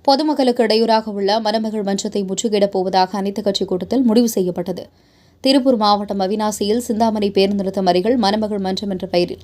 பொதுமக்களுக்கு இடையூறாக உள்ள மணமகள் மன்றத்தை முற்றுகையிடப் போவதாக அனைத்துக் கட்சி கூட்டத்தில் முடிவு செய்யப்பட்டது. திருப்பூர் மாவட்டம் அவிநாசியில் சிந்தாமணி பேருந்து நிறுத்தம் அருகில் மணமகள் மன்றம் என்ற பெயரில்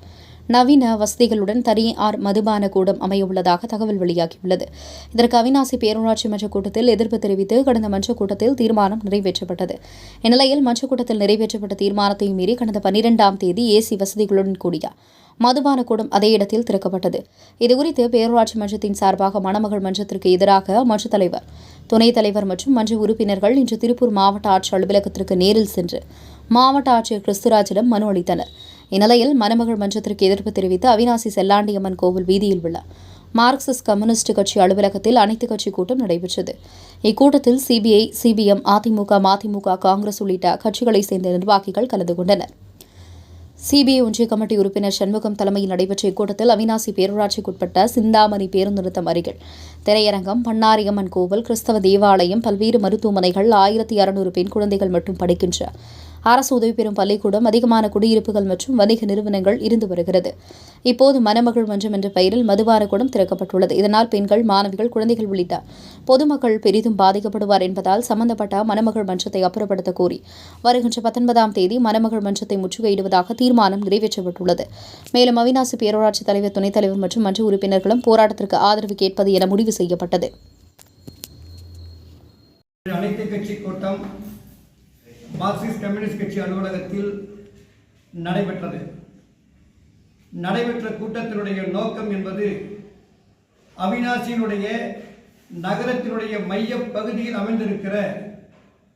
நவீன வசதிகளுடன் தனியார் மதுபான கூடம் அமையவுள்ளதாக தகவல் வெளியாகியுள்ளது. இதற்கு அவிநாசி பேரூராட்சி மன்ற கூட்டத்தில் எதிர்ப்பு தெரிவித்து கடந்த மன்ற கூட்டத்தில் தீர்மானம் நிறைவேற்றப்பட்டது. இந்நிலையில் மன்ற கூட்டத்தில் நிறைவேற்றப்பட்ட தீர்மானத்தை மீறி கடந்த 12ஆம் தேதி ஏசி வசதிகளுடன் கூடிய மதுபான கூடம் அதே இடத்தில் திறக்கப்பட்டது. இதுகுறித்து பேரூராட்சி மன்றத்தின் சார்பாக மணமகள் மன்றத்திற்கு எதிராக மன்ற தலைவர், துணைத் தலைவர் மற்றும் மன்ற உறுப்பினர்கள் இன்று திருப்பூர் மாவட்ட ஆட்சியர் அலுவலகத்திற்கு நேரில் சென்று மாவட்ட ஆட்சியர் கிறிஸ்துராஜிடம் மனு அளித்தனர். இந்நிலையில் மணமகள் மன்றத்திற்கு எதிர்ப்பு தெரிவித்து அவிநாசி செல்லாண்டியம்மன் கோவில் வீதியில் உள்ள மார்க்சிஸ்ட் கம்யூனிஸ்ட் கட்சி அலுவலகத்தில் அனைத்துக் கட்சி கூட்டம் நடைபெற்றது. இக்கூட்டத்தில் சிபிஐ, சிபிஎம், அதிமுக, மதிமுக, காங்கிரஸ் உள்ளிட்ட கட்சிகளைச் சேர்ந்த நிர்வாகிகள் கலந்து கொண்டனர். சிபிஐ ஒன்றிய கமிட்டி உறுப்பினர் சண்முகம் தலைமையில் நடைபெற்ற இக்கூட்டத்தில் அவிநாசி பேரூராட்சிக்குட்பட்ட சிந்தாமணி பேருந்து நிறுத்தம் அருகில் திரையரங்கம், பண்ணாரியம்மன் கோவில், கிறிஸ்தவ தேவாலயம், பல்வேறு மருத்துவமனைகள், 1600 பெண் குழந்தைகள் மட்டும் படிக்கின்ற அரசு உதவி பெறும் பள்ளிக்கூடம், அதிகமான குடியிருப்புகள் மற்றும் வணிக நிறுவனங்கள் இருந்து வருகிறது. இப்போது மணமகள் மன்றம் என்ற பெயரில் மதுபான கூடம் திறக்கப்பட்டுள்ளது. இதனால் பெண்கள், மாணவிகள், குழந்தைகள் உள்ளிட்ட பொதுமக்கள் பெரிதும் பாதிக்கப்படுவார் என்பதால் சம்பந்தப்பட்ட மணமகள் மன்றத்தை அப்புறப்படுத்த கோரி வருகின்ற 19ஆம் தேதி மணமகள் மன்றத்தை முற்றுகையிடுவதாக தீர்மானம் நிறைவேற்றப்பட்டுள்ளது. மேலும் அவிநாசி பேரூராட்சி தலைவர், துணைத் தலைவர் மற்றும் மன்ற உறுப்பினர்களும் போராட்டத்திற்கு ஆதரவு கேட்பது என முடிவு செய்யப்பட்டது. அனைத்துக் கட்சி கூட்டம் மார்க்சிஸ்ட் கம்யூனிஸ்ட் கட்சி அலுவலகத்தில் நடைபெற்ற கூட்டத்தினுடைய நோக்கம் என்பது அவிநாசியினுடைய நகரத்தினுடைய மைய பகுதியில் அமைந்திருக்கிற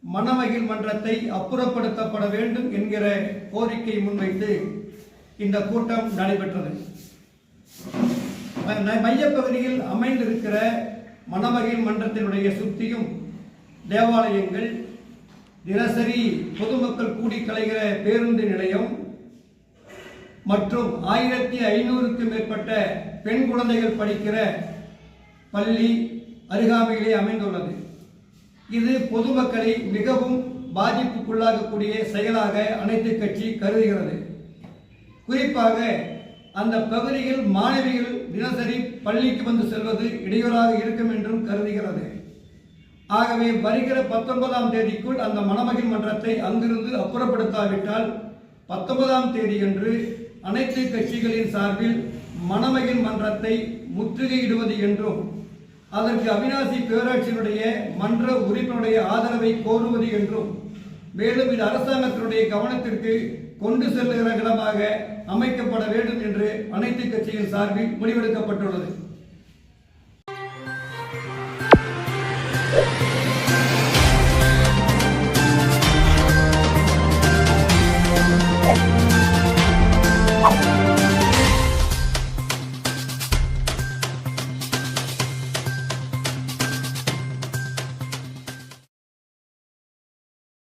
மணமகிழ் மன்றத்தை அப்புறப்படுத்தப்பட வேண்டும் என்கிற கோரிக்கை முன்வைத்து இந்த கூட்டம் நடைபெற்றது. மையப்பகுதியில் அமைந்திருக்கிற மணமகிழ் மன்றத்தினுடைய சுற்றியும் தேவாலயங்கள், தினசரி பொதுமக்கள் கூடி கலைகிற பேருந்து நிலையம் மற்றும் 1500க்கும் மேற்பட்ட பெண் குழந்தைகள் படிக்கிற பள்ளி அருகாமையிலே அமைந்துள்ளது. இது பொதுமக்களை மிகவும் பாதிப்புக்குள்ளாகக்கூடிய செயலாக அனைத்துக் கட்சி கருதுகிறது. குறிப்பாக அந்த பகுதியில் மாணவிகள் தினசரி பள்ளிக்கு வந்து செல்வது இடையூறாக இருக்கும் என்றும் கருதுகிறது. ஆகவே வருகிற 19ஆம் தேதிக்குள் அந்த மணமகிழ் மன்றத்தை அங்கிருந்து அப்புறப்படுத்தாவிட்டால் 19ஆம் தேதியன்று அனைத்து கட்சிகளின் சார்பில் மணமகிழ் மன்றத்தை முற்றுகையிடுவது என்றும் அதற்கு அவிநாசி பேரூராட்சியினுடைய மன்ற உறுப்பினருடைய ஆதரவை கோருவது என்றும், மேலும் இது அரசாங்கத்தினுடைய கவனத்திற்கு கொண்டு செல்லுகிற இடமாக அமைக்கப்பட வேண்டும் என்று அனைத்து கட்சியின் சார்பில் முடிவெடுக்கப்பட்டுள்ளது.